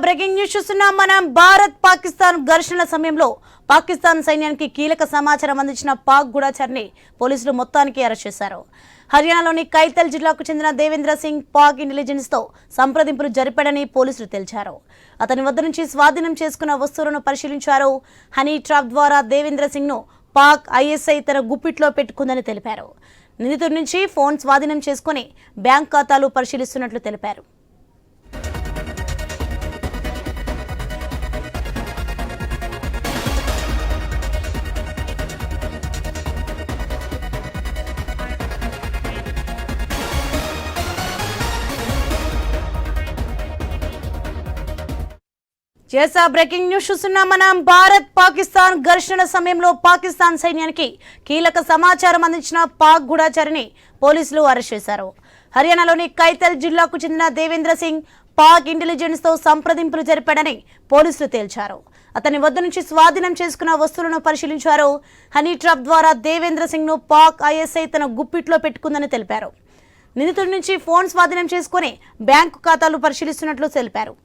Breaking news చూస్తున్నాం మనం. భారత్ పాకిస్తాన్ ఘర్షణ సమయంలో పాకిస్తాన్ సైన్యానికి కీలక సమాచారం అందించిన పాక్ గూఢచారిని పోలీసులు మొత్తానికి అరెస్ట్ చేశారు. హర్యానాలోని కైతల్ జిల్లాకు చెందిన దేవేంద్ర సింగ్ పాక్ ఇంటెలిజెన్స్ తో సంప్రదింపులు జరిపాడని పోలీసులు తెలిపారు. అతని వద్ద నుంచి స్వాధీనం చేసుకున్న వస్తువులను పరిశీలించారు. హనీ ట్రాప్ ద్వారా దేవేంద్ర సింగ్ ను పాక్ ఐఎస్ఐ తన గుప్పిట్లో పెట్టుకుందని తెలిపారు. నిందితుడి నుంచి ఫోన్ స్వాధీనం చేసుకుని బ్యాంక్ ఖాతాలు పరిశీలిస్తున్నట్లు తెలిపారు. బ్రేకింగ్ న్యూస్ చూస్తున్నాం మనం. భారత్ పాకిస్తాన్ ఘర్షణ సమయంలో పాకిస్తాన్ సైన్యానికి కీలక సమాచారం అందించిన పాక్ గూఢచారిని పోలీసులు అరెస్ట్ చేశారు. హర్యానాలోని కైతల్ జిల్లాకు చెందిన దేవేంద్ర సింగ్ పాక్ ఇంటెలిజెన్స్ తో సంప్రదింపులు జరిపాడని పోలీసులు తేల్చారు. అతని వద్ద నుంచి స్వాధీనం చేసుకున్న వస్తువులను పరిశీలించారు. హనీ ట్రాప్ ద్వారా దేవేంద్ర సింగ్ ను పాక్ ఐఎస్ఐ తన గుప్పిట్లో పెట్టుకుందని తెలిపారు. నిందితుడి నుంచి ఫోన్ స్వాధీనం చేసుకుని బ్యాంకు ఖాతాలు పరిశీలిస్తున్నట్లు తెలిపారు.